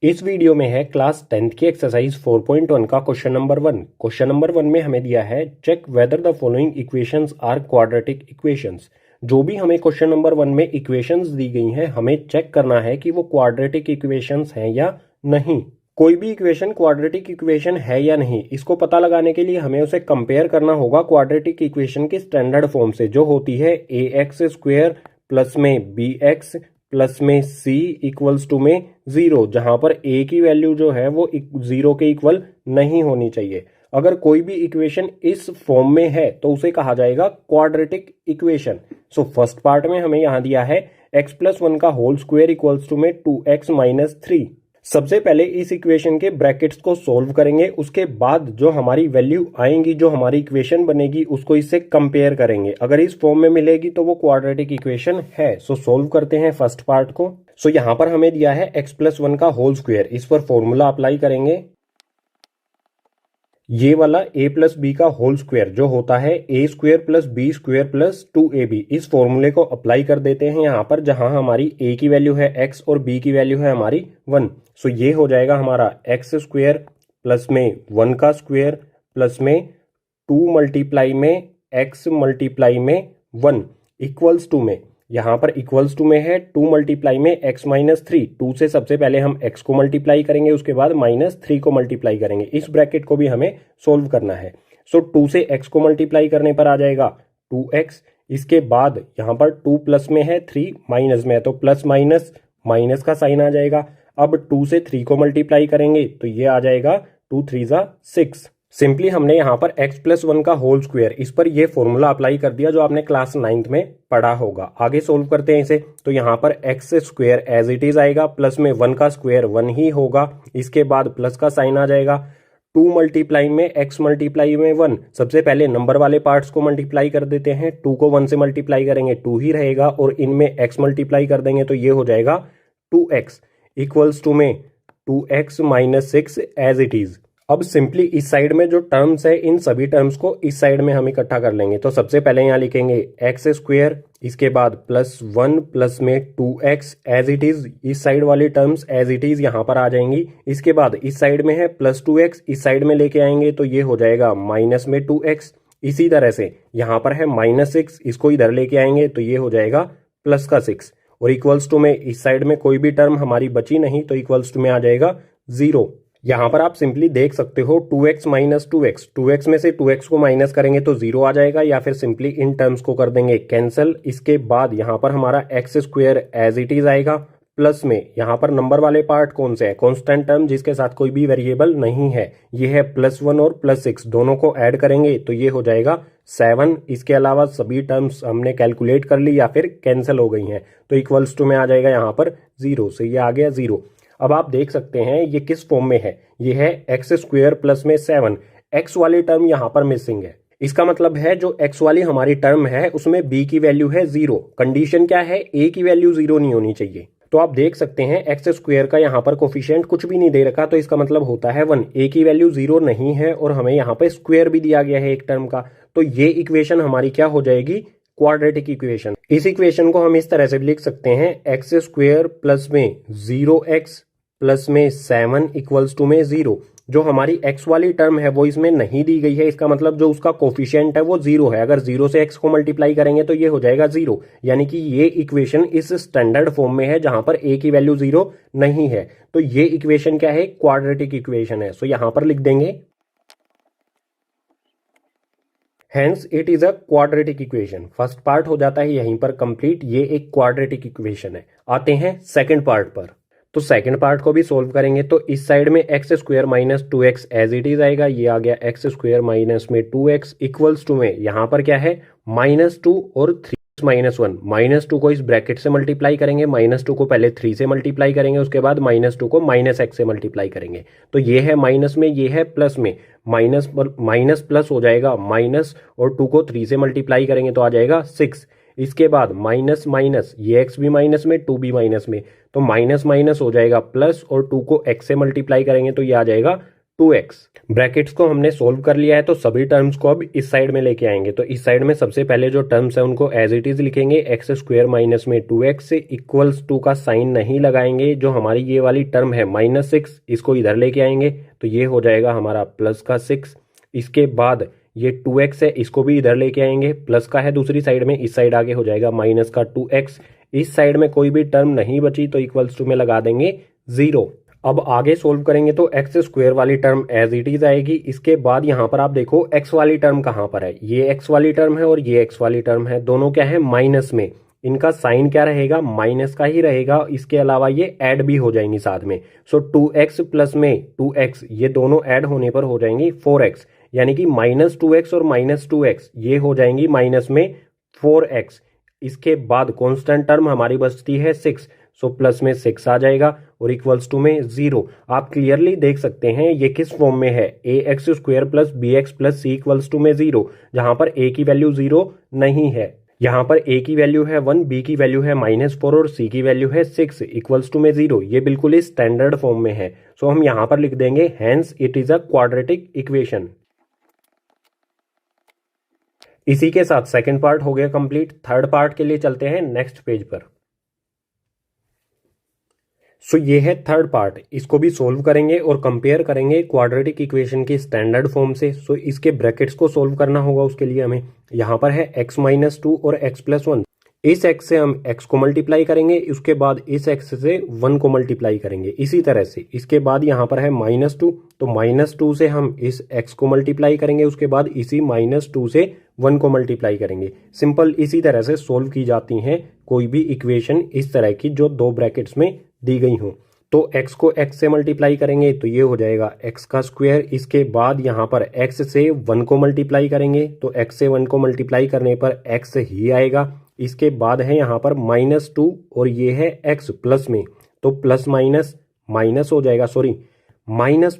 इस वीडियो में है क्लास 10th की एक्सरसाइज 4.1 का क्वेश्चन नंबर 1। क्वेश्चन नंबर 1 में हमें दिया है check whether the following equations are quadratic equations. जो भी हमें क्वेश्चन नंबर 1 में इक्वेशंस दी गई हैं हमें चेक करना है कि वो क्वाड्रेटिक इक्वेशंस हैं या नहीं। कोई भी इक्वेशन क्वाड्रेटिक इक्वेशन है या नहीं, इसको पता लगाने के लिए हमें उसे कंपेयर करना होगा क्वाड्रेटिक इक्वेशन की स्टैंडर्ड फॉर्म से, जो होती है ए एक्स स्क्वेयर प्लस में बी एक्स प्लस में सी इक्वल्स टू में 0, जहां पर ए की वैल्यू जो है वो 0 के इक्वल नहीं होनी चाहिए। अगर कोई भी इक्वेशन इस फॉर्म में है तो उसे कहा जाएगा quadratic equation. So first part में हमें यहां दिया है x प्लस 1 का होल स्क्वायर इक्वल्स टू में 2x माइनस 3। सबसे पहले इस इक्वेशन के ब्रैकेट्स को सोल्व करेंगे, उसके बाद जो हमारी वैल्यू आएंगी, जो हमारी इक्वेशन बनेगी, उसको इससे कंपेयर करेंगे। अगर इस फॉर्म में मिलेगी तो वो क्वाड्रेटिक इक्वेशन है। सो सोल्व करते हैं फर्स्ट पार्ट को। सो यहां पर हमें दिया है x प्लस 1 का होल स्क्वायर, इस पर फॉर्मूला अप्लाई करेंगे। ये वाला a प्लस बी का होल स्क्वायर जो होता है a square plus B square plus 2ab, इस फॉर्मूले को अप्लाई कर देते हैं यहाँ पर, जहां हमारी a की वैल्यू है x और b की वैल्यू है हमारी 1। सो ये हो जाएगा हमारा x स्क्वायर प्लस में 1 का स्क्वायर प्लस में 2 मल्टीप्लाई में x मल्टीप्लाई में 1 इक्वल्स टू में, यहाँ पर इक्वल्स टू में है 2 मल्टीप्लाई में x माइनस 3। 2 से सबसे पहले हम x को मल्टीप्लाई करेंगे, उसके बाद माइनस 3 को मल्टीप्लाई करेंगे। इस ब्रैकेट को भी हमें सोल्व करना है। सो 2 से x को मल्टीप्लाई करने पर आ जाएगा 2x। इसके बाद यहाँ पर 2 प्लस में है 3 माइनस में है, तो प्लस माइनस माइनस का साइन आ जाएगा। अब 2 से 3 को मल्टीप्लाई करेंगे तो ये आ जाएगा 2 3 जा 6। सिंपली हमने यहाँ पर x प्लस 1 का होल स्क्वायर, इस पर ये फॉर्मूला अप्लाई कर दिया जो आपने क्लास 9th में पढ़ा होगा। आगे सोल्व करते हैं इसे। तो यहाँ पर x square as it is आएगा, प्लस में 1 का स्क्वायर 1 ही होगा, इसके बाद प्लस का साइन आ जाएगा। 2 मल्टीप्लाई में x मल्टीप्लाई में 1, सबसे पहले नंबर वाले पार्ट्स को मल्टीप्लाई कर देते हैं। 2 को 1 से मल्टीप्लाई करेंगे 2 ही रहेगा, और इनमें x मल्टीप्लाई कर देंगे तो ये हो जाएगा 2x इक्वल्स टू में 2x minus 6 as it is. अब सिंपली इस साइड में जो टर्म्स है, इन सभी टर्म्स को इस साइड में हम इकट्ठा कर लेंगे। तो सबसे पहले यहाँ लिखेंगे एक्स स्क्वायर, इसके बाद प्लस 1 प्लस में 2x एज इट इज, इस साइड वाली टर्म्स एज इट इज यहाँ पर आ जाएंगी। इसके बाद इस साइड में है प्लस 2x, इस साइड में लेके आएंगे तो ये हो जाएगा माइनस में 2x। इसी तरह से यहाँ पर है माइनस 6, इसको इधर लेके आएंगे तो ये हो जाएगा प्लस का 6, और इक्वल्स टू में इस साइड में कोई भी टर्म हमारी बची नहीं, तो इक्वल्स टू में आ जाएगा 0। यहाँ पर आप सिंपली देख सकते हो 2x माइनस 2x, 2x में से 2x को माइनस करेंगे तो 0 आ जाएगा, या फिर सिंपली इन टर्म्स को कर देंगे कैंसिल। इसके बाद यहाँ पर हमारा x square as it is आएगा, प्लस में यहाँ पर नंबर वाले पार्ट कौन से है, कॉन्स्टेंट टर्म जिसके साथ कोई भी वेरिएबल नहीं है, ये है प्लस 1 और प्लस 6, दोनों को ऐड करेंगे तो ये हो जाएगा 7। इसके अलावा सभी टर्म्स हमने कैलकुलेट कर ली या फिर कैंसिल हो गई हैं, तो इक्वल्स टू में आ जाएगा यहाँ पर 0, से ये आ गया 0। अब आप देख सकते हैं ये किस फॉर्म में है, ये है एक्स स्क्वायर प्लस में 7। एक्स वाली टर्म यहाँ पर मिसिंग है, इसका मतलब है जो एक्स वाली हमारी टर्म है उसमें b की वैल्यू है 0। कंडीशन क्या है, a की वैल्यू 0 नहीं होनी चाहिए। तो आप देख सकते हैं एक्स स्क्वायर का यहाँ पर कोफिशिएंट कुछ भी नहीं दे रखा, तो इसका मतलब होता है 1। a की वैल्यू 0 नहीं है और हमें यहाँ पे स्क्वायर भी दिया गया है एक टर्म का, तो ये इक्वेशन हमारी क्या हो जाएगी, क्वाड्रेटिक इक्वेशन। इस इक्वेशन को हम इस तरह से भी लिख सकते हैं एक्स स्क्वायर प्लस में 0x प्लस में 7 इक्वल्स टू में 0। जो हमारी x वाली टर्म है वो इसमें नहीं दी गई है, इसका मतलब जो उसका कोफिशिएंट है वो 0 है। अगर 0 से x को मल्टीप्लाई करेंगे तो ये हो जाएगा 0, यानी कि ये इक्वेशन इस स्टैंडर्ड फॉर्म में है जहां पर a की वैल्यू 0 नहीं है। तो ये इक्वेशन क्या है, क्वाड्रेटिक इक्वेशन है। सो यहां पर लिख देंगे hence it is a quadratic equation. First part हो जाता है यहीं पर कंप्लीट, ये एक क्वाड्रेटिक इक्वेशन है। आते हैं सेकंड पार्ट पर। तो सेकंड पार्ट को भी सोल्व करेंगे तो इस साइड में X square minus 2x as it is आएगा, ये आ गया एक्स स्क्वायर माइनस में 2x इक्वल्स टू में यहाँ पर क्या है -2 और 3 माइनस 1। -2 को इस ब्रैकेट से मल्टीप्लाई करेंगे, -2 को पहले 3 से मल्टीप्लाई करेंगे, उसके बाद -2 को -x से मल्टीप्लाई करेंगे, तो ये है माइनस में, ये है प्लस में, माइनस प्लस हो जाएगा माइनस, और 2 को 3 से मल्टीप्लाई करेंगे तो आ जाएगा 6। इसके बाद माइनस माइनस, ये x भी माइनस में 2 भी माइनस में, तो माइनस माइनस हो जाएगा प्लस, और 2 को x से मल्टीप्लाई करेंगे तो ये आ जाएगा 2x। ब्रैकेट्स को हमने सोल्व कर लिया है तो सभी टर्म्स को अब इस साइड में लेके आएंगे। तो इस साइड में सबसे पहले जो टर्म्स है उनको एज इट इज लिखेंगे, एक्स स्क्वायर माइनस में 2x इक्वल्स टू का साइन नहीं लगाएंगे। जो हमारी ये वाली टर्म है -6 इसको इधर लेके आएंगे तो ये हो जाएगा हमारा प्लस का 6। इसके बाद ये 2x है इसको भी इधर लेके आएंगे, प्लस का है दूसरी साइड में, इस साइड आगे हो जाएगा माइनस का 2x। इस साइड में कोई भी टर्म नहीं बची तो इक्वल्स टू में लगा देंगे 0। अब आगे सोल्व करेंगे तो एक्स स्क्वायर वाली टर्म एज इट इज आएगी। इसके बाद यहाँ पर आप देखो एक्स वाली टर्म कहाँ पर है, ये एक्स वाली टर्म है और ये एक्स वाली टर्म है, दोनों क्या है माइनस में। इनका साइन क्या रहेगा, माइनस का ही रहेगा। इसके अलावा ये ऐड भी हो जाएंगी साथ में। सो 2x प्लस में 2x ये दोनों ऐड होने पर हो जाएंगी 4x, यानी कि -2x और -2x ये हो जाएंगी माइनस में 4x। इसके बाद कांस्टेंट टर्म हमारी बचती है 6, सो प्लस में 6 आ जाएगा और इक्वल्स टू में 0। आप क्लियरली देख सकते हैं ये किस फॉर्म में है, ax square plus bx plus c equals to में 0, जहां पर a की वैल्यू 0 नहीं है। यहाँ पर a की वैल्यू है 1, b की वैल्यू है -4 और c की वैल्यू है 6 इक्वल्स टू में 0। ये बिल्कुल इस स्टैंडर्ड फॉर्म में है। सो हम यहाँ पर लिख देंगे hence it is a quadratic equation. इसी के साथ सेकंड पार्ट हो गया कंप्लीट। थर्ड पार्ट के लिए चलते हैं नेक्स्ट पेज पर। सो ये है थर्ड पार्ट, इसको भी सोल्व करेंगे और कंपेयर करेंगे क्वाड्रेटिक इक्वेशन की स्टैंडर्ड फॉर्म से। सो इसके ब्रैकेट्स को सोल्व करना होगा, उसके लिए हमें यहाँ पर है x-2 और x+1। इस x से हम x को मल्टीप्लाई करेंगे, उसके बाद इस x से 1 को मल्टीप्लाई करेंगे। इसी तरह से इसके बाद यहाँ पर है -2, तो -2 से हम इस x को मल्टीप्लाई करेंगे, उसके बाद इसी -2 से 1 को मल्टीप्लाई करेंगे। सिंपल इसी तरह से सोल्व की जाती हैं कोई भी इक्वेशन इस तरह की जो दो ब्रैकेट्स में दी गई हो। तो x को x से मल्टीप्लाई करेंगे तो ये हो जाएगा x का स्क्वायर। इसके बाद यहाँ पर x से 1 को मल्टीप्लाई करेंगे तो x से 1 को मल्टीप्लाई करने पर x ही आएगा। इसके बाद है यहाँ पर -2 और ये है x प्लस में, तो प्लस माइनस माइनस हो जाएगा, सॉरी माइनस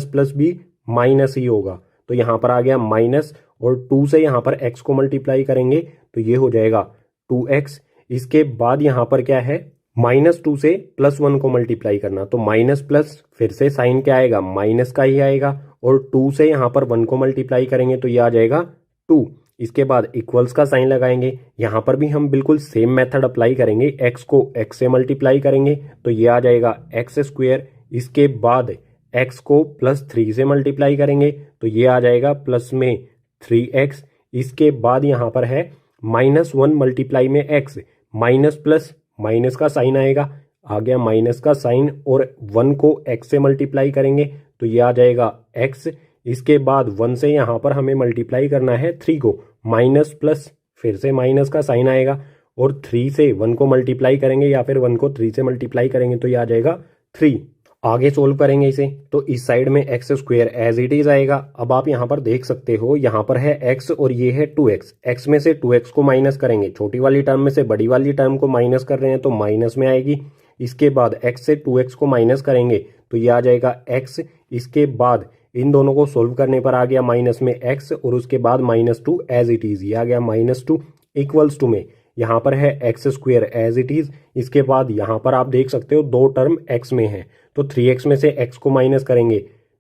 प्लस भी माइनस ही होगा। तो यहाँ पर आ गया माइनस और 2 से यहाँ पर x को मल्टीप्लाई करेंगे तो ये हो जाएगा 2x। इसके बाद यहाँ पर क्या है, -2 से +1 को मल्टीप्लाई करना, तो माइनस प्लस फिर से साइन क्या आएगा, माइनस का ही आएगा। और 2 से यहाँ पर 1 को मल्टीप्लाई करेंगे तो ये आ जाएगा 2। इसके बाद इक्वल्स का साइन लगाएंगे। यहाँ पर भी हम बिल्कुल सेम मेथड अप्लाई करेंगे, x को x से मल्टीप्लाई करेंगे तो ये आ जाएगा x²। इसके बाद x को +3 से मल्टीप्लाई करेंगे तो ये आ जाएगा प्लस में 3x। इसके बाद यहाँ पर है -1 मल्टीप्लाई में x, माइनस प्लस माइनस का साइन आएगा, आ गया माइनस का साइन, और 1 को x से मल्टीप्लाई करेंगे तो ये आ जाएगा x। इसके बाद 1 से यहाँ पर हमें मल्टीप्लाई करना है 3 को, माइनस प्लस फिर से माइनस का साइन आएगा, और 3 से 1 को मल्टीप्लाई करेंगे या फिर 1 को 3 से मल्टीप्लाई करेंगे तो ये आ जाएगा 3। आगे सोल्व करेंगे इसे तो इस साइड में x² एज इट इज आएगा। अब आप यहाँ पर देख सकते हो यहाँ पर है x और ये है 2x। x में से 2x को माइनस करेंगे, छोटी वाली टर्म में से बड़ी वाली टर्म को माइनस कर रहे हैं तो माइनस में आएगी। इसके बाद x से 2x को माइनस करेंगे तो ये आ जाएगा x। इसके बाद इन दोनों को सोल्व करने पर आ गया माइनस में x और उसके बाद -2 एज इट इज, ये आ गया -2 इक्वल्स टू में यहाँ पर है x² एज इट इज। इसके बाद यहाँ पर आप देख सकते हो दो टर्म x में है तो 3x में से x को माइनस करेंगे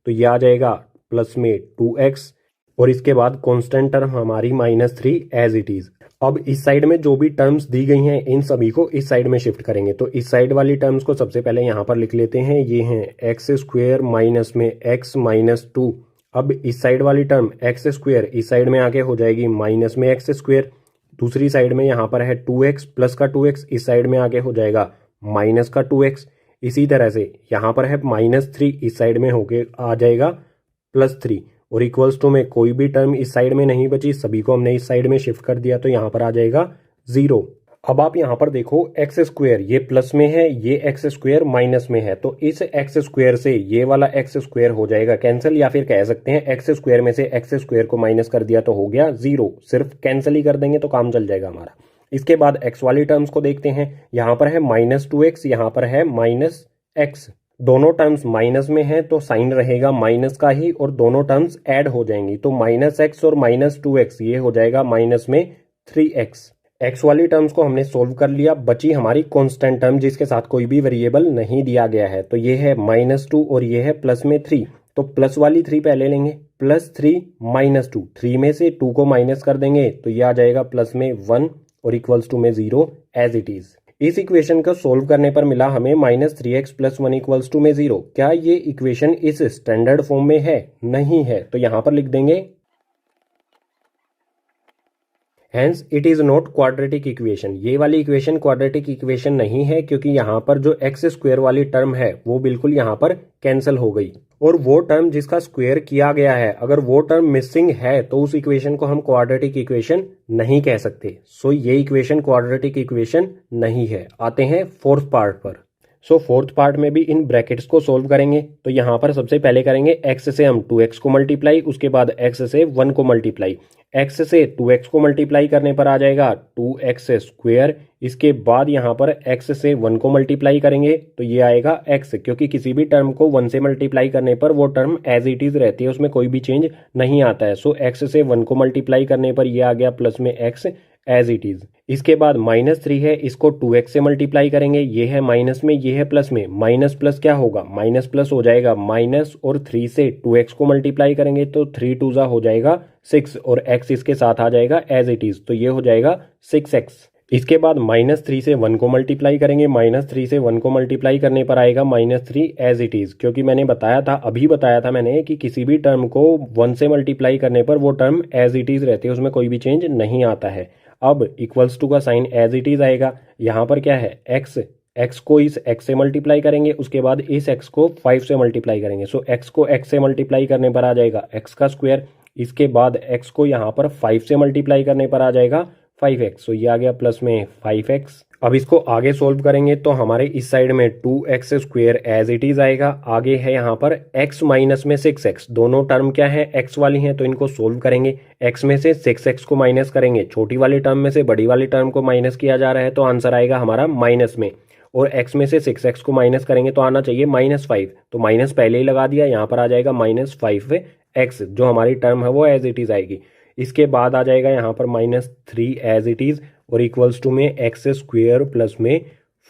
तो ये आ जाएगा प्लस में 2x, और इसके बाद कांस्टेंट टर्म हमारी -3 एज इट इज। अब इस साइड में जो भी टर्म्स दी गई हैं इन सभी को इस साइड में शिफ्ट करेंगे। तो इस साइड वाली टर्म्स को सबसे पहले यहाँ पर लिख लेते हैं, ये हैं x² माइनस में x -2। अब इस साइड वाली टर्म x² इस साइड में आके हो जाएगी माइनस में x²। दूसरी साइड में यहाँ पर है 2x प्लस का 2x, इस साइड में आके हो जाएगा माइनस का 2x। इसी तरह से यहाँ पर है -3, इस साइड में होके आ जाएगा +3, और इक्वल्स टू में कोई भी टर्म इस साइड में नहीं बची, सभी को हमने इस साइड में शिफ्ट कर दिया तो यहाँ पर आ जाएगा 0। अब आप यहाँ पर देखो x² ये प्लस में है, ये x² माइनस में है, तो इस x² से ये वाला x² हो जाएगा कैंसिल, या फिर कह सकते हैं x² में से x² को माइनस कर दिया तो हो गया 0। सिर्फ कैंसिल ही कर देंगे तो काम चल जाएगा हमारा। इसके बाद x वाली टर्म्स को देखते हैं। यहाँ पर है -2x, यहाँ पर है -x। दोनों टर्म्स माइनस में है तो साइन रहेगा माइनस का ही, और दोनों टर्म्स ऐड हो जाएंगी तो -x और -2x ये हो जाएगा माइनस में 3x। x वाली टर्म्स को हमने सोल्व कर लिया, बची हमारी कांस्टेंट टर्म जिसके साथ कोई भी वेरिएबल नहीं दिया गया है, तो ये है -2 और ये है प्लस में 3। तो प्लस वाली 3 पहले लेंगे, +3 -2, 3 में से 2 को माइनस कर देंगे तो ये आ जाएगा प्लस में 1 और इक्वल्स टू में 0 एज इट इज। इस इक्वेशन को सोल्व करने पर मिला हमें -3x + 1 इक्वल्स टू में 0। क्या ये इक्वेशन इस स्टैंडर्ड फॉर्म में है? नहीं है, तो यहां पर लिख देंगे hence it is not quadratic equation. ये वाली इक्वेशन क्वाड्रेटिक इक्वेशन नहीं है, क्योंकि यहाँ पर जो एक्स स्क्वायर वाली टर्म है वो बिल्कुल यहाँ पर कैंसिल हो गई, और वो टर्म जिसका स्क्वायर किया गया है अगर वो टर्म मिसिंग है तो उस इक्वेशन को हम क्वाड्रेटिक इक्वेशन नहीं कह सकते। सो ये इक्वेशन क्वाड्रेटिक इक्वेशन नहीं है। आते हैं फोर्थ पार्ट पर। सो फोर्थ पार्ट में भी इन ब्रैकेट्स को सोल्व करेंगे। तो यहाँ पर सबसे पहले करेंगे x से हम 2x को मल्टीप्लाई, उसके बाद x से 1 को मल्टीप्लाई। x से 2x को मल्टीप्लाई करने पर आ जाएगा 2x स्क्वायर। इसके बाद यहाँ पर x से 1 को मल्टीप्लाई करेंगे तो ये आएगा x, क्योंकि किसी भी टर्म को 1 से मल्टीप्लाई करने पर वो टर्म एज इट इज रहती है, उसमें कोई भी चेंज नहीं आता है। सो x से 1 को मल्टीप्लाई करने पर ये आ गया प्लस में x एज इट इज। इसके बाद -3 है, इसको 2x से मल्टीप्लाई करेंगे, ये है माइनस में, ये है प्लस में, माइनस प्लस क्या होगा, माइनस प्लस हो जाएगा माइनस, और 3 से 2x को मल्टीप्लाई करेंगे तो 3 2 हो जाएगा 6 और x इसके साथ आ जाएगा एज इट इज, तो ये हो जाएगा 6x। इसके बाद -3 से 1 को मल्टीप्लाई करेंगे, -3 से 1 को मल्टीप्लाई करने पर आएगा -3 एज इट इज, क्योंकि मैंने बताया था, अभी बताया था मैंने कि किसी भी टर्म को 1 से मल्टीप्लाई करने पर वो टर्म एज इट इज रहती है, उसमें कोई भी चेंज नहीं आता है। अब इक्वल्स टू का साइन एज इट इज आएगा। यहाँ पर क्या है, x को इस x से मल्टीप्लाई करेंगे, उसके बाद इस x को 5 से मल्टीप्लाई करेंगे। सो x को x से मल्टीप्लाई करने पर आ जाएगा x का स्क्वायर। इसके बाद x को यहाँ पर 5 से मल्टीप्लाई करने पर आ जाएगा 5x। सो ये आ गया प्लस में 5x। अब इसको आगे सोल्व करेंगे तो हमारे इस साइड में 2x square as it is आएगा। आगे है यहाँ पर x माइनस में 6x, दोनों टर्म क्या है, x वाली हैं, तो इनको सोल्व करेंगे। x में से 6x को माइनस करेंगे, छोटी वाली टर्म में से बड़ी वाली टर्म को माइनस किया जा रहा है, तो आंसर आएगा हमारा माइनस में। और x में से 6x को माइनस करेंगे तो आना चाहिए -5, तो माइनस पहले ही लगा दिया, यहाँ पर आ जाएगा -5x, जो हमारी टर्म है वो एज इट इज आएगी। इसके बाद आ जाएगा यहाँ पर -3 एज इट इज और इक्वल्स टू में x स्क्वायर प्लस में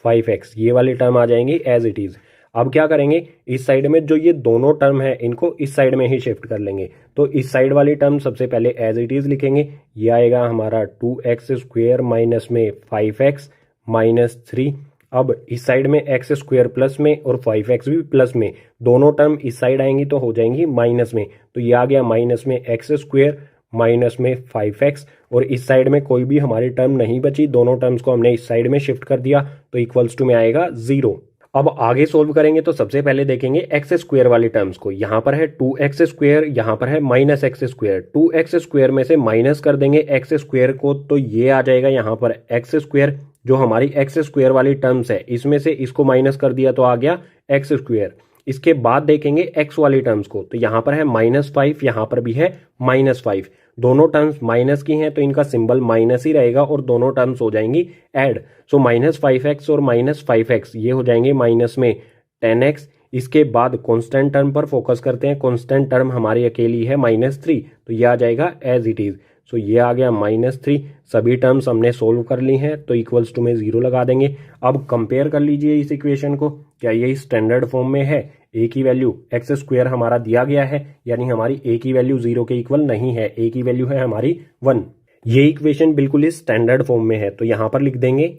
5x, ये वाली टर्म आ जाएंगी एज इट इज। अब क्या करेंगे, इस साइड में जो ये दोनों टर्म है इनको इस साइड में ही शिफ्ट कर लेंगे। तो इस साइड वाली टर्म सबसे पहले एज इट इज लिखेंगे, ये आएगा हमारा 2x स्क्वायर माइनस में 5x -3। अब इस साइड में x स्क्वायर प्लस में और 5x भी प्लस में, दोनों टर्म इस साइड आएंगी तो हो जाएंगी माइनस में, तो ये आ गया माइनस में x स्क्वायर माइनस में 5x, और इस साइड में कोई भी हमारी टर्म नहीं बची, दोनों टर्म्स को हमने इस साइड में शिफ्ट कर दिया, तो इक्वल्स टू में आएगा 0। अब आगे सोल्व करेंगे तो सबसे पहले देखेंगे x स्क्वायर वाली टर्म्स को। यहाँ पर है 2x स्क्वायर, यहाँ पर है -x स्क्वायर। 2x स्क्वायर में से माइनस कर देंगे x स्क्वायर को, तो ये आ जाएगा यहाँ पर x स्क्वायर, जो हमारी x स्क्वायर वाली टर्म्स है इसमें से इसको माइनस कर दिया तो आ गया x स्क्वायर। इसके बाद देखेंगे x वाली टर्म्स को, तो यहाँ पर है -5, यहाँ पर भी है -5, दोनों टर्म्स माइनस की हैं तो इनका सिंबल माइनस ही रहेगा और दोनों टर्म्स हो जाएंगी ऐड। सो -5x और -5x ये हो जाएंगे माइनस में 10x। इसके बाद कांस्टेंट टर्म पर फोकस करते हैं, कांस्टेंट टर्म हमारी अकेली है -3, तो ये आ जाएगा एज इट इज। सो ये आ गया -3। सभी टर्म्स हमने सोल्व कर ली हैं तो इक्वल्स टू में 0 लगा देंगे। अब कंपेयर कर लीजिए इस इक्वेशन को, क्या ये स्टैंडर्ड फॉर्म में है। a की वैल्यू x स्क्वायर हमारा दिया गया है, यानी हमारी a की वैल्यू 0 के इक्वल नहीं है, a की वैल्यू है हमारी 1। ये इक्वेशन बिल्कुल इस स्टैंडर्ड फॉर्म में है, तो यहां पर लिख देंगे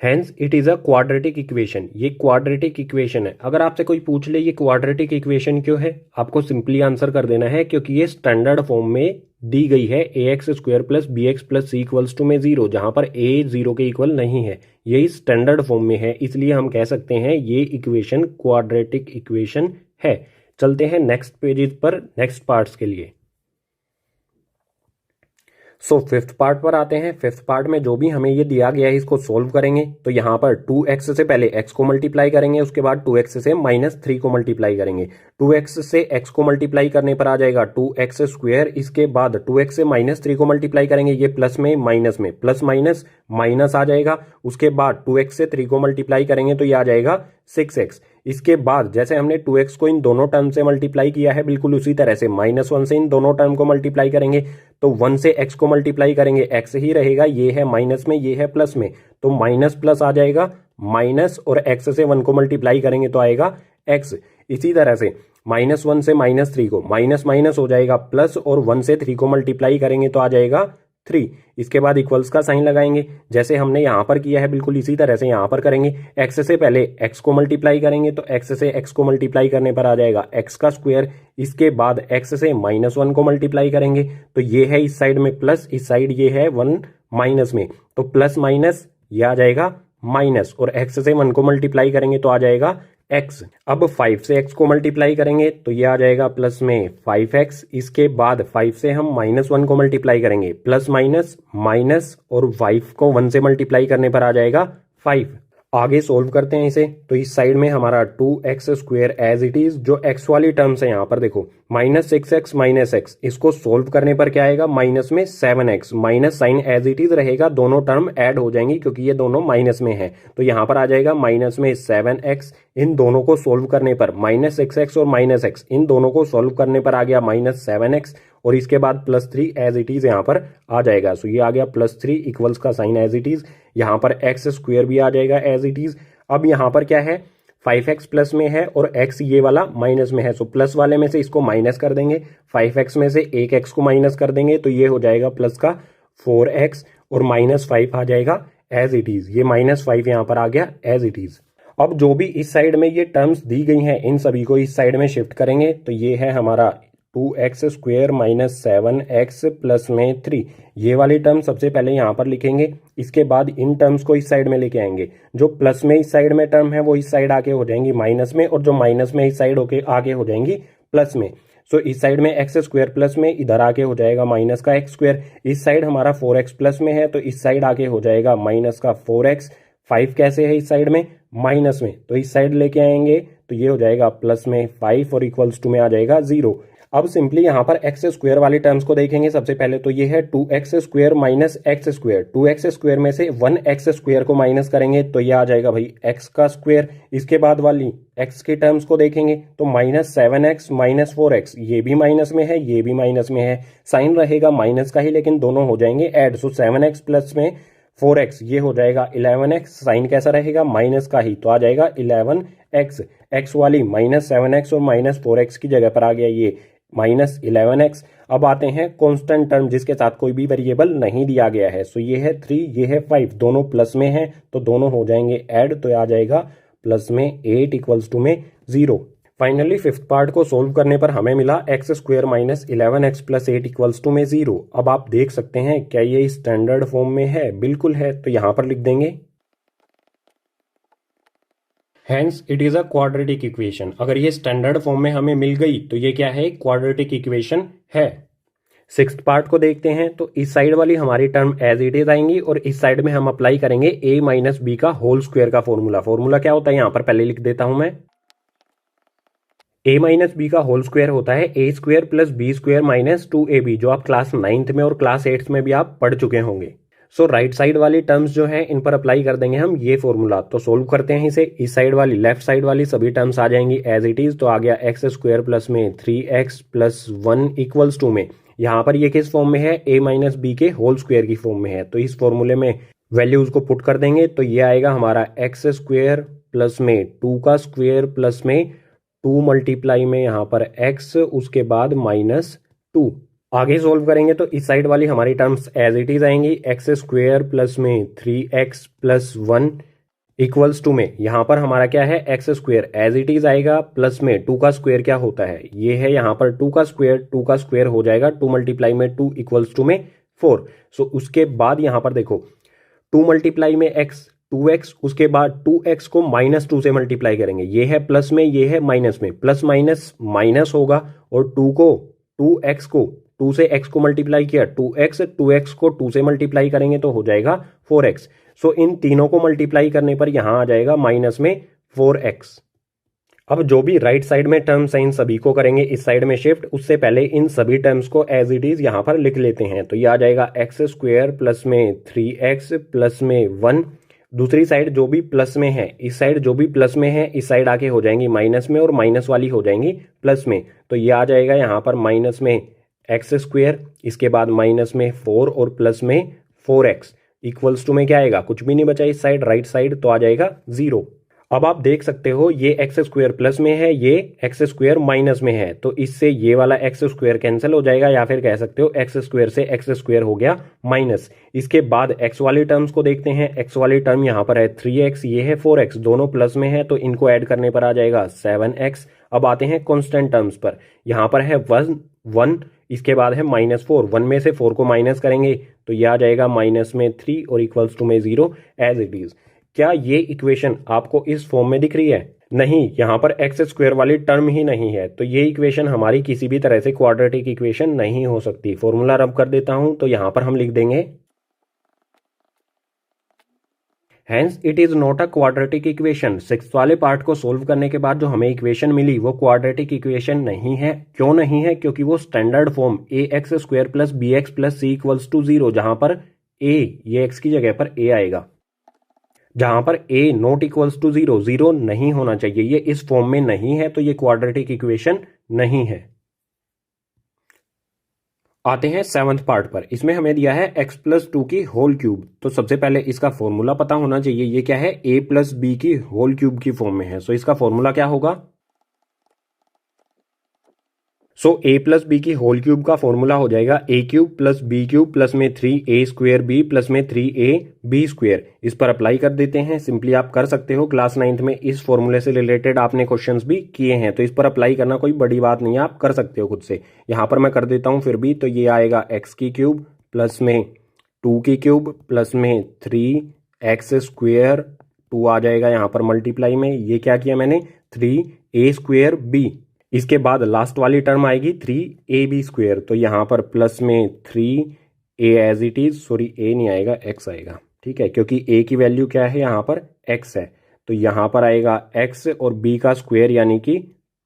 hence it is a quadratic equation. ये क्वाड्रेटिक इक्वेशन है। अगर आपसे कोई पूछ ले ये क्वाड्रेटिक इक्वेशन क्यों है, आपको सिंपली आंसर कर देना है क्योंकि ये स्टैंडर्ड फॉर्म में दी गई है ax square plus bx plus c equals to में 0, जहां पर a 0 के इक्वल नहीं है, यही स्टैंडर्ड फॉर्म में है, इसलिए हम कह सकते हैं ये इक्वेशन क्वाड्रेटिक इक्वेशन है। चलते हैं नेक्स्ट पेजेस पर नेक्स्ट पार्ट्स के लिए। सो फिफ्थ पार्ट पर आते हैं। फिफ्थ पार्ट में जो भी हमें ये दिया गया है इसको सोल्व करेंगे। तो यहाँ पर 2x से पहले x को मल्टीप्लाई करेंगे, उसके बाद 2x से -3 को मल्टीप्लाई करेंगे। 2x से x को मल्टीप्लाई करने पर आ जाएगा 2x स्क्वायर। इसके बाद 2x से -3 को मल्टीप्लाई करेंगे, ये प्लस में प्लस माइनस माइनस आ जाएगा। उसके बाद 2x से 3 को मल्टीप्लाई करेंगे तो ये आ जाएगा 6x। इसके बाद जैसे हमने 2x को इन दोनों टर्म से मल्टीप्लाई किया है, बिल्कुल उसी तरह से -1 से इन दोनों टर्म को मल्टीप्लाई करेंगे। तो 1 से x को मल्टीप्लाई करेंगे, x ही रहेगा, ये है माइनस में, ये है प्लस में, तो माइनस प्लस आ जाएगा माइनस, और x से 1 को मल्टीप्लाई करेंगे तो आएगा एक्स। इसी तरह से -1 से -3 को माइनस माइनस हो जाएगा प्लस, और 1 से 3 को मल्टीप्लाई करेंगे तो आ जाएगा 3। इसके बाद इक्वल्स का साइन लगाएंगे, जैसे हमने यहाँ पर किया है बिल्कुल इसी तरह से यहाँ पर करेंगे। एक्स से पहले एक्स को मल्टीप्लाई करेंगे तो एक्स से एक्स को मल्टीप्लाई करने पर आ जाएगा एक्स का स्क्वायर। इसके बाद एक्स से -1 को मल्टीप्लाई करेंगे तो ये है इस साइड में प्लस, इस साइड ये है 1 माइनस में, तो प्लस माइनस ये आ जाएगा माइनस, और एक्स से 1 को मल्टीप्लाई करेंगे तो आ जाएगा एक्स। अब 5 से एक्स को मल्टीप्लाई करेंगे तो ये आ जाएगा प्लस में 5x। इसके बाद 5 से हम -1 को मल्टीप्लाई करेंगे, प्लस माइनस माइनस, और 5 को 1 से मल्टीप्लाई करने पर आ जाएगा 5। आगे सोल्व करते हैं इसे, तो इस साइड में हमारा 2x² एज इट इज, जो x वाली टर्म्स है यहाँ पर देखो -6x -x, इसको सोल्व करने पर क्या आएगा, माइनस में 7x, minus sign as it is रहेगा, दोनों टर्म ऐड हो जाएंगी क्योंकि ये दोनों माइनस में है, तो यहाँ पर आ जाएगा माइनस में 7x। इन दोनों को सोल्व करने पर -6x और -x, इन दोनों को सोल्व करने पर आ गया -7x, और इसके बाद +3 एज इट इज यहाँ पर आ जाएगा। सो ये आ गया +3 इक्वल्स का साइन एज इट इज, यहाँ पर x² भी आ जाएगा एज इट इज। अब यहाँ पर क्या है, 5x प्लस में है और x ये वाला माइनस में है, सो प्लस वाले में से इसको माइनस कर देंगे, 5x में से एक x को माइनस कर देंगे तो ये हो जाएगा प्लस का 4x, और -5 आ जाएगा एज इट इज। ये -5 यहाँ पर आ गया एज इट इज। अब जो भी इस साइड में ये टर्म्स दी गई हैं इन सभी को इस साइड में शिफ्ट करेंगे, तो ये है हमारा 2x² - 7x प्लस में 3, ये वाली टर्म सबसे पहले यहाँ पर लिखेंगे। इसके बाद इन टर्म्स को इस साइड में लेके आएंगे, जो प्लस में इस साइड में टर्म है वो इस साइड आके हो जाएंगी माइनस में, और जो माइनस में इस साइड होके आगे हो जाएंगी प्लस में। सो इस साइड में x² प्लस में, इधर आके हो जाएगा माइनस का x²। इस साइड हमारा 4x प्लस में है तो इस साइड आके हो जाएगा माइनस का 4x। 5 कैसे है इस साइड में, माइनस में, तो इस साइड लेके आएंगे तो ये हो जाएगा प्लस में 5 और इक्वल्स टू में आ जाएगा 0। अब सिंपली यहाँ पर x² वाली टर्म्स को देखेंगे सबसे पहले, तो ये है 2x² - x²। 2x² में से 1x² को माइनस करेंगे तो ये आ जाएगा भाई x का स्क्वायर। इसके बाद वाली x की टर्म्स को देखेंगे तो -7x - 4x, ये भी माइनस में है, ये भी माइनस में है, साइन रहेगा माइनस का ही लेकिन दोनों हो जाएंगे ऐड। सो 7x प्लस में 4x ये हो जाएगा 11x, साइन कैसा रहेगा, माइनस का ही, तो आ जाएगा 11x। x वाली -7x और -4x की जगह पर आ गया ये -11x। अब आते हैं कांस्टेंट टर्म जिसके साथ कोई भी वेरिएबल नहीं दिया गया है, सो ये है 3, ये है 5, दोनों प्लस में है तो दोनों हो जाएंगे ऐड, तो आ जाएगा प्लस में 8 इक्वल्स टू में 0। फाइनली फिफ्थ पार्ट को सोल्व करने पर हमें मिला x² - 11x + 8 इक्वल्स टू में 0। अब आप देख सकते हैं क्या ये स्टैंडर्ड फॉर्म में है, बिल्कुल है, तो यहां पर लिख देंगे hence it is a quadratic equation. अगर ये स्टैंडर्ड फॉर्म में हमें मिल गई तो ये क्या है, क्वाड्रेटिक इक्वेशन है। सिक्स्थ पार्ट को देखते हैं, तो इस साइड वाली हमारी टर्म एज इट इज आएंगी और इस साइड में हम अप्लाई करेंगे a - b का होल स्क्वायर का फॉर्मूला। फॉर्मूला क्या होता है यहां पर पहले लिख देता हूं मैं, a - b का होल स्क्वायर होता है a² + b² - 2ab, जो आप क्लास 9th में और क्लास 8th में भी आप पढ़ चुके होंगे। सो राइट साइड वाली टर्म्स जो है इन पर अप्लाई कर देंगे हम ये फॉर्मूला। तो सोल्व करते हैं इसे, इस साइड वाली लेफ्ट साइड वाली सभी टर्म्स आ जाएंगी एज इट इज, तो आ गया x² प्लस में 3x + 1 इक्वल्स टू में, यहाँ पर ये किस फॉर्म में है, a - b के होल स्क्वायर की फॉर्म में है, तो इस फॉर्मूले में वैल्यूज को पुट कर देंगे तो ये आएगा हमारा x² प्लस में 2 का स्क्वायर प्लस में 2 मल्टीप्लाई में यहाँ पर x, उसके बाद -2। आगे सोल्व करेंगे तो इस साइड वाली हमारी टर्म्स एज इट इज आएंगी, x² प्लस में 3x + 1 इक्वल्स टू में, यहाँ पर हमारा क्या है, x² एज इट इज आएगा, प्लस में 2 का स्क्वायर क्या होता है, ये है यहाँ पर 2 का स्क्वायर हो जाएगा 2 मल्टीप्लाई में 2 इक्वल्स टू में 4। सो उसके बाद यहाँ पर देखो 2 मल्टीप्लाई में x 2x, उसके बाद 2x को -2 से मल्टीप्लाई करेंगे, ये है प्लस में, ये है माइनस में, प्लस माइनस माइनस होगा, और 2x को 2 से x को मल्टीप्लाई किया 2x को 2 से मल्टीप्लाई करेंगे तो हो जाएगा 4x। सो इन तीनों को मल्टीप्लाई करने पर यहां आ जाएगा माइनस में 4x। अब जो भी राइट साइड में टर्म्स हैं इन सभी को करेंगे इस साइड में शिफ्ट, उससे पहले इन सभी टर्म्स को एज इट इज यहां पर लिख लेते हैं। तो ये आ जाएगा x² प्लस में 3x प्लस में 1, दूसरी साइड जो भी प्लस में है, इस साइड जो भी प्लस में है इस साइड आके हो जाएंगी माइनस में, और माइनस वाली हो जाएंगी प्लस में, तो ये आ जाएगा यहाँ पर माइनस में x², इसके बाद माइनस में 4 और प्लस में 4x इक्वल्स टू में क्या आएगा, कुछ भी नहीं बचा इस साइड राइट साइड, तो आ जाएगा 0। अब आप देख सकते हो ये एक्स स्क्वायर प्लस में है, ये एक्स स्क्वायर माइनस में है, तो इससे ये वाला एक्स स्क्वायर कैंसिल हो जाएगा, या फिर कह सकते हो एक्स स्क्वायर से एक्स स्क्वायर हो गया माइनस। इसके बाद एक्स वाली टर्म्स को देखते हैं। एक्स वाली टर्म यहाँ पर है 3x, ये है 4x, दोनों प्लस में है तो इनको ऐड करने पर आ जाएगा 7x। अब आते हैं कॉन्स्टेंट टर्म्स पर। यहाँ पर है 1, इसके बाद है -4, 1 में से 4 को माइनस करेंगे तो ये आ जाएगा -3 और इक्वल्स टू में 0 एज इट इज। क्या ये इक्वेशन आपको इस फॉर्म में दिख रही है? नहीं, यहाँ पर एक्स स्क्वायर वाली टर्म ही नहीं है, तो ये इक्वेशन हमारी किसी भी तरह से क्वाड्रेटिक इक्वेशन नहीं हो सकती। फॉर्मूला रब कर देता हूं, तो यहाँ पर हम लिख देंगे hence it is not a quadratic equation. Sixth वाले पार्ट को सोल्व करने के बाद जो हमें इक्वेशन मिली वो क्वाड्रेटिक इक्वेशन नहीं है। क्यों नहीं है? क्योंकि वो standard form A X square plus B X plus C equals to 0, जहां पर ए, ये एक्स की जगह पर ए आएगा, जहां पर a नॉट इक्वल्स टू 0, 0 नहीं होना चाहिए, ये इस फॉर्म में नहीं है, तो ये क्वाड्रेटिक इक्वेशन नहीं है। आते हैं 7th पार्ट पर। इसमें हमें दिया है x प्लस 2 की होल क्यूब। तो सबसे पहले इसका फॉर्मूला पता होना चाहिए। ये क्या है? a प्लस बी की होल क्यूब की फॉर्म में है, सो इसका फॉर्मूला क्या होगा? सो a प्लस बी की होल क्यूब का फॉर्मूला हो जाएगा a cube plus B cube plus में 3a स्क्वायर b प्लस में 3a b स्क्वायर। इस पर अप्लाई कर देते हैं। सिंपली आप कर सकते हो, क्लास 9th में इस फॉर्मूले से रिलेटेड आपने क्वेश्चंस भी किए हैं, तो इस पर अप्लाई करना कोई बड़ी बात नहीं है, आप कर सकते हो खुद से। यहाँ पर मैं कर देता हूँ फिर भी। तो ये आएगा x की क्यूब प्लस में 2 की क्यूब प्लस में 3x स्क्वायर, 2 आ जाएगा यहाँ पर मल्टीप्लाई में। ये क्या किया मैंने? 3a square b। इसके बाद लास्ट वाली टर्म आएगी 3ab स्क्वायर, तो यहाँ पर प्लस में 3a as it is, sorry a नहीं आएगा, x आएगा, ठीक है, क्योंकि a की वैल्यू क्या है यहाँ पर? x है, तो यहाँ पर आएगा x और b का स्क्वायर यानी कि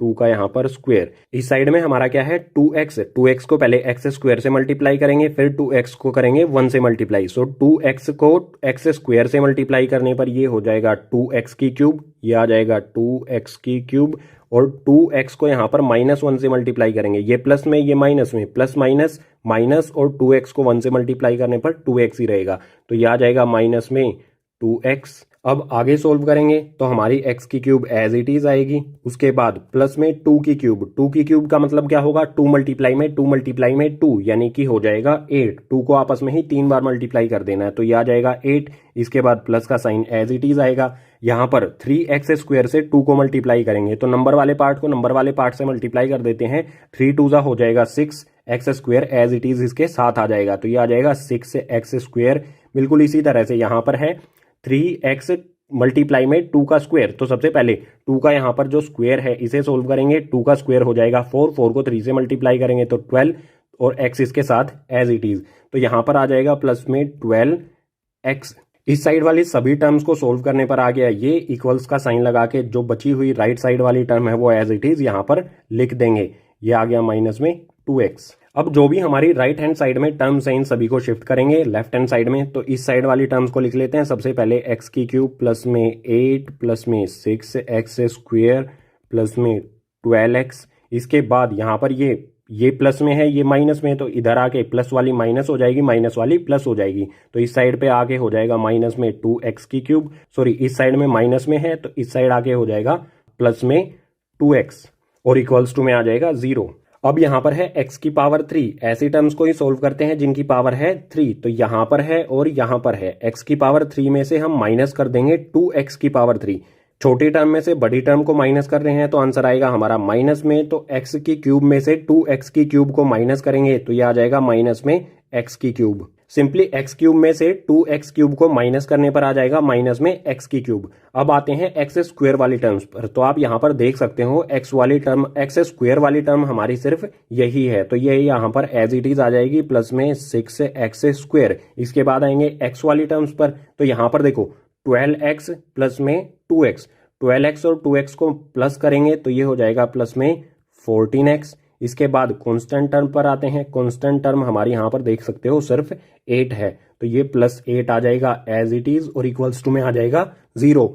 2 का यहाँ पर स्क्वायर। इस साइड में हमारा क्या है? 2x। 2x को पहले x स्क्वायर से मल्टीप्लाई करेंगे, फिर 2x को करेंगे 1 से मल्टीप्लाई। सो 2x को x स्क्वायर से मल्टीप्लाई करने पर ये हो जाएगा 2x की क्यूब, ये आ जाएगा 2x की क्यूब, और 2x को यहाँ पर -1 से मल्टीप्लाई करेंगे, ये प्लस में ये माइनस में, प्लस माइनस माइनस, और 2x को 1 से मल्टीप्लाई करने पर 2x ही रहेगा, तो ये आ जाएगा माइनस में 2x। अब आगे सोल्व करेंगे तो हमारी x की क्यूब एज इट इज आएगी, उसके बाद प्लस में 2 की क्यूब। 2 की क्यूब का मतलब क्या होगा? 2 मल्टीप्लाई में 2 मल्टीप्लाई में 2, यानी कि हो जाएगा 8। 2 को आपस में ही 3 बार मल्टीप्लाई कर देना है, तो ये आ जाएगा 8। इसके बाद प्लस का साइन एज इट इज आएगा। यहाँ पर 3x स्क्वायर से 2 को मल्टीप्लाई करेंगे, तो नंबर वाले पार्ट को नंबर वाले पार्ट से मल्टीप्लाई कर देते हैं। 3 2 हो जाएगा 6, x square as it is इसके साथ आ जाएगा, तो ये आ जाएगा 6x स्क्वायर। बिल्कुल इसी तरह से यहाँ पर है 3x मल्टीप्लाई में 2 का स्क्वायर, तो सबसे पहले 2 का यहाँ पर जो स्क्वायर है इसे सोल्व करेंगे। 2 का स्क्वायर हो जाएगा 4, 4 को 3 से मल्टीप्लाई करेंगे तो 12, और x इसके साथ एज इट इज, तो यहाँ पर आ जाएगा प्लस में 12x। इस साइड वाली सभी टर्म्स को सोल्व करने पर आ गया ये इक्वल्स का साइन लगा के, जो बची हुई राइट साइड वाली टर्म है वो एज इट इज यहाँ पर लिख देंगे। ये आ गया माइनस में 2x। अब जो भी हमारी राइट हैंड साइड में टर्म्स हैं इन सभी को शिफ्ट करेंगे लेफ्ट हैंड साइड में, तो इस साइड वाली टर्म्स को लिख लेते हैं। सबसे पहले x की क्यूब प्लस में 8 प्लस में 6x स्क्वायर प्लस में 12x। इसके बाद यहाँ पर ये प्लस में है, ये माइनस में है, तो इधर आके प्लस वाली माइनस हो जाएगी, माइनस वाली प्लस हो जाएगी, तो इस साइड पे आके हो जाएगा माइनस में 2x की क्यूब। सॉरी, इस साइड में माइनस में है तो इस साइड आके हो जाएगा प्लस में 2x, और इक्वल्स टू में आ जाएगा 0। अब यहाँ पर है x की पावर 3। ऐसी टर्म्स को ही सोल्व करते हैं जिनकी पावर है 3, तो यहाँ पर है और यहाँ पर है। x की पावर 3 में से हम माइनस कर देंगे 2x की पावर 3। छोटी टर्म में से बड़ी टर्म को माइनस कर रहे हैं तो आंसर आएगा हमारा माइनस में, तो x की क्यूब में से 2x की क्यूब को माइनस करेंगे तो ये आ जाएगा माइनस में x की क्यूब। सिंपली x क्यूब में से 2x क्यूब को माइनस करने पर आ जाएगा माइनस में x की क्यूब। अब आते हैं x स्क्वायर वाली टर्म्स पर, तो आप यहाँ पर देख सकते हो x वाली टर्म, x स्क्वायर वाली टर्म हमारी सिर्फ यही है, तो ये यहाँ पर एज इट इज आ जाएगी प्लस में 6x स्क्वायर। इसके बाद आएंगे x वाली टर्म्स पर, तो यहाँ पर देखो 12x प्लस में 2x, 12x और 2x को प्लस करेंगे तो ये हो जाएगा प्लस में 14x। इसके बाद कांस्टेंट टर्म पर आते हैं। कांस्टेंट टर्म हमारी यहाँ पर देख सकते हो सिर्फ 8 है, तो ये प्लस 8 आ जाएगा एज इट इज, और इक्वल्स टू में आ जाएगा 0।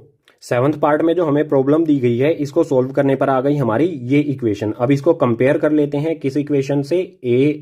7th पार्ट में जो हमें प्रॉब्लम दी गई है इसको सोल्व करने पर आ गई हमारी ये इक्वेशन। अब इसको कंपेयर कर लेते हैं किस इक्वेशन से?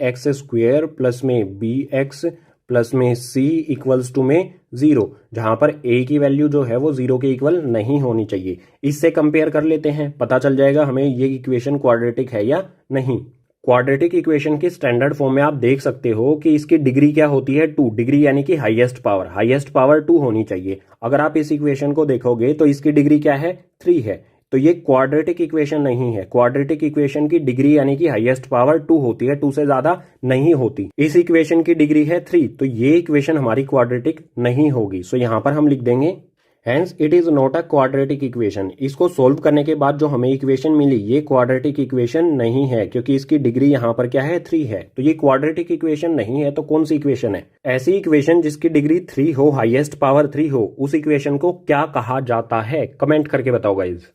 ax स्क्वायर प्लस में bx प्लस में सी इक्वल्स टू में 0, जहां पर ए की वैल्यू जो है वो 0 के इक्वल नहीं होनी चाहिए। इससे कंपेयर कर लेते हैं, पता चल जाएगा हमें ये इक्वेशन क्वाड्रेटिक है या नहीं। क्वाड्रेटिक इक्वेशन की स्टैंडर्ड फॉर्म में आप देख सकते हो कि इसकी डिग्री क्या होती है 2, डिग्री यानी कि हाईएस्ट पावर 2 होनी चाहिए। अगर आप इस इक्वेशन को देखोगे तो इसकी डिग्री क्या है 3 है, तो ये क्वाड्रेटिक इक्वेशन नहीं है। क्वाड्रेटिक इक्वेशन की डिग्री यानी कि हाईएस्ट पावर 2 होती है, 2 से ज्यादा नहीं होती। इस इक्वेशन की डिग्री है 3, तो ये इक्वेशन हमारी क्वाड्रेटिक नहीं होगी। सो यहां पर हम लिख देंगे hence it is not a quadratic equation. इसको सोल्व करने के बाद जो हमें इक्वेशन मिली ये क्वाड्रेटिक इक्वेशन नहीं है, क्योंकि इसकी डिग्री यहां पर क्या है 3 है, तो ये क्वाड्रेटिक इक्वेशन नहीं है। तो कौन सी इक्वेशन है? ऐसी इक्वेशन जिसकी डिग्री 3 हो, हाईएस्ट पावर 3 हो, उस इक्वेशन को क्या कहा जाता है? कमेंट करके बताओ गाइज।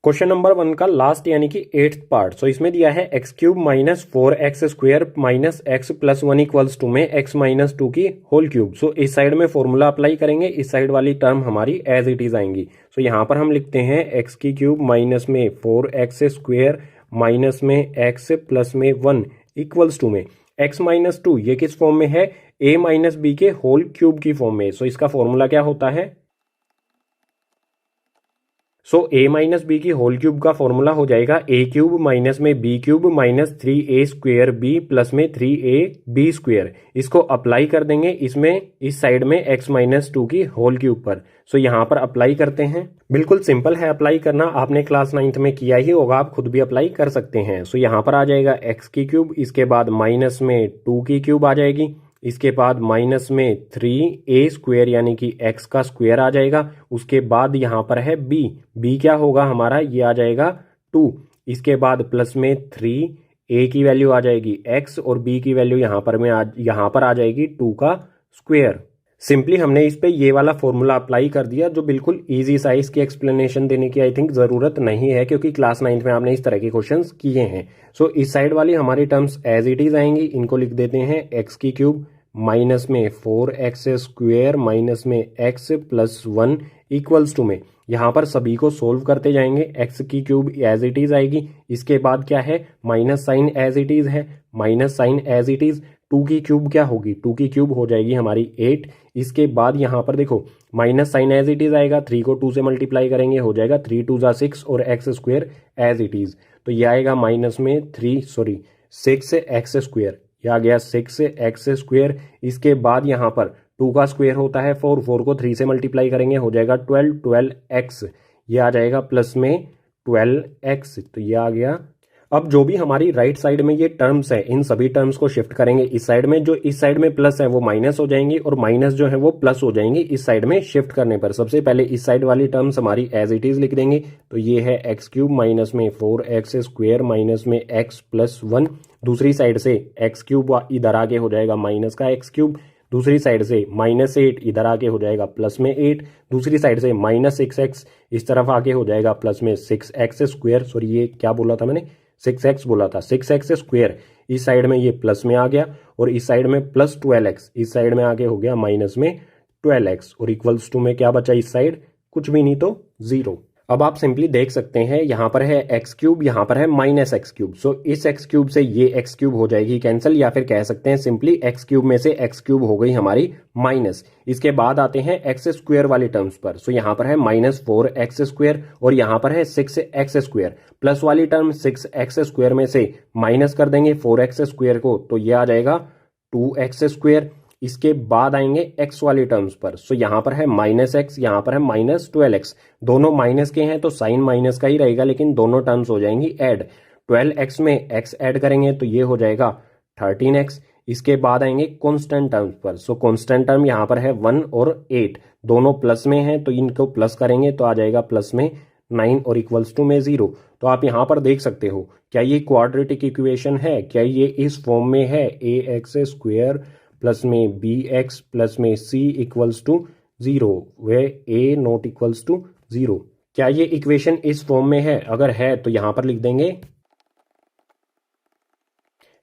क्वेश्चन नंबर 1 का लास्ट यानी कि 8th पार्ट। सो इसमें दिया है X cube minus 4x square minus X plus 1 equals to में x माइनस 2 की होल क्यूब। सो इस साइड में फॉर्मूला अप्लाई करेंगे, इस साइड वाली टर्म हमारी एज इट इज आएंगी। सो यहाँ पर हम लिखते हैं एक्स की क्यूब माइनस में 4x स्क्वायर माइनस में x प्लस में 1 इक्वल्स टू में x माइनस 2, ये किस फॉर्म में है? a माइनस बी के होल क्यूब की फॉर्म में। सो इसका फॉर्मूला क्या होता है? सो a माइनस बी की होल क्यूब का फॉर्मूला हो जाएगा a क्यूब माइनस में b cube minus 3a square b plus में 3a b स्क्वायर। इसको अप्लाई कर देंगे इसमें, इस साइड में x माइनस 2 की होल क्यूब पर। सो यहाँ पर अप्लाई करते हैं। बिल्कुल सिंपल है अप्लाई करना, आपने क्लास 9th में किया ही होगा, आप खुद भी अप्लाई कर सकते हैं। सो यहाँ पर आ जाएगा x की क्यूब, इसके बाद माइनस में 2 की क्यूब आ जाएगी, इसके बाद माइनस में 3a स्क्वायर यानी कि x का स्क्वायर आ जाएगा। उसके बाद यहाँ पर है b क्या होगा हमारा? ये आ जाएगा 2। इसके बाद प्लस में 3a की वैल्यू आ जाएगी x और b की वैल्यू यहाँ पर आ जाएगी 2 का स्क्वायर। सिंपली हमने इस पे ये वाला फॉर्मूला अप्लाई कर दिया, जो बिल्कुल इजी सा। इसकी एक्सप्लेनेशन देने की आई थिंक जरूरत नहीं है, क्योंकि क्लास 9th में आपने इस तरह के क्वेश्चंस किए हैं। सो इस साइड वाली हमारी टर्म्स एज इट इज आएंगी, इनको लिख देते हैं एक्स की क्यूब माइनस में 4x स्क्वायर माइनस में x प्लस 1 इक्वल्स टू में, यहाँ पर सभी को सोल्व करते जाएंगे। x की क्यूब एज इट इज आएगी, इसके बाद क्या है? Minus sign as it is है, minus sign as it is. 2 की क्यूब क्या होगी? 2 की क्यूब हो जाएगी हमारी 8। इसके बाद यहाँ पर देखो minus sign as it is आएगा, 3 को 2 से मल्टीप्लाई करेंगे, हो जाएगा 3 2 जा 6 और x square as it is. तो ये आएगा माइनस में 6x स्क्वायर, ये आ गया 6x स्क्वायर। इसके बाद यहाँ पर 2 का स्क्वायर होता है 4 को 3 से मल्टीप्लाई करेंगे, हो जाएगा 12x। ये आ जाएगा प्लस में 12x, तो ये आ गया। अब जो भी हमारी राइट साइड में ये टर्म्स है, इन सभी टर्म्स को शिफ्ट करेंगे इस साइड में। जो इस साइड में प्लस है वो माइनस हो जाएंगी और माइनस जो है वो प्लस हो जाएंगी इस साइड में शिफ्ट करने पर। सबसे पहले इस साइड वाली टर्म्स हमारी एज इट इज लिख देंगे, तो ये है एक्स क्यूब माइनस में 4x स्क्वायर माइनस में x प्लस 1। दूसरी साइड से एक्स क्यूब इधर आगे हो जाएगा माइनस का एक्स क्यूब, दूसरी साइड से माइनस 8 इधर आगे हो जाएगा प्लस में 8, दूसरी साइड से माइनस 6x इस तरफ आगे हो जाएगा प्लस में 6x स्क्वायर। सॉरी ये क्या बोला था मैंने? 6x बोला था, 6x स्क्वायर। इस साइड में ये प्लस में आ गया और इस साइड में प्लस 12x, इस साइड में आगे हो गया माइनस में 12x और इक्वल्स टू में क्या बचा इस साइड? कुछ भी नहीं, तो 0। अब आप सिंपली देख सकते हैं यहाँ पर है एक्स क्यूब, यहाँ पर है माइनस एक्स क्यूब। सो इस एक्स क्यूब से ये एक्स क्यूब हो जाएगी कैंसिल, या फिर कह सकते हैं सिंपली एक्स क्यूब में से एक्स क्यूब हो गई हमारी माइनस। इसके बाद आते हैं एक्स स्क्वायर वाली टर्म्स पर। सो यहाँ पर है माइनस 4x स्क्वायर और यहाँ पर है 6x स्क्वायर। प्लस वाली टर्म 6x स्क्वायर में से माइनस कर देंगे 4x स्क्वायर को, तो ये आ जाएगा 2x स्क्वायर। इसके बाद आएंगे x वाली टर्म्स पर। सो यहाँ पर है माइनस x, यहाँ पर है माइनस 12x। दोनों माइनस के हैं तो साइन माइनस का ही रहेगा, लेकिन दोनों टर्म्स हो जाएंगी ऐड। 12x में x ऐड करेंगे तो ये हो जाएगा 13x। इसके बाद आएंगे कांस्टेंट टर्म्स पर। सो कांस्टेंट टर्म यहाँ पर है 1 और 8, दोनों प्लस में हैं तो इनको प्लस करेंगे तो आ जाएगा प्लस में 9 और इक्वल्स टू में 0। तो आप यहाँ पर देख सकते हो, क्या ये क्वाड्रेटिक इक्वेशन है? क्या ये इस फॉर्म में है? ax स्क्वायर प्लस में bx प्लस में c equals to 0, where a not equals to 0। क्या ये इक्वेशन इस फॉर्म में है? अगर है तो यहां पर लिख देंगे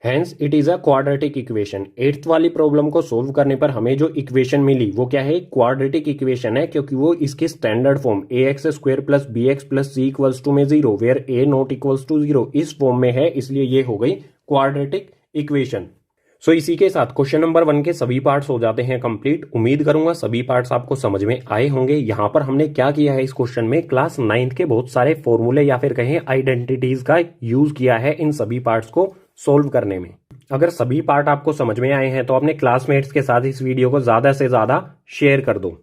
hence it is a quadratic equation. 8th वाली प्रॉब्लम को सोल्व करने पर हमें जो इक्वेशन मिली वो क्या है? क्वाड्रेटिक इक्वेशन है, क्योंकि वो इसकी standard form ax square plus bx plus c equals to में 0 where a not equals to 0 इस फॉर्म में है, इसलिए ये हो गई क्वाड्रेटिक इक्वेशन। सो इसी के साथ क्वेश्चन नंबर 1 के सभी पार्ट्स हो जाते हैं कंप्लीट। उम्मीद करूंगा सभी पार्ट्स आपको समझ में आए होंगे। यहाँ पर हमने क्या किया है इस क्वेश्चन में, क्लास 9th के बहुत सारे फॉर्मूले या फिर कहें आइडेंटिटीज का यूज किया है इन सभी पार्ट्स को सोल्व करने में। अगर सभी पार्ट आपको समझ में आए हैं तो अपने क्लासमेट्स के साथ इस वीडियो को ज्यादा से ज्यादा शेयर कर दो।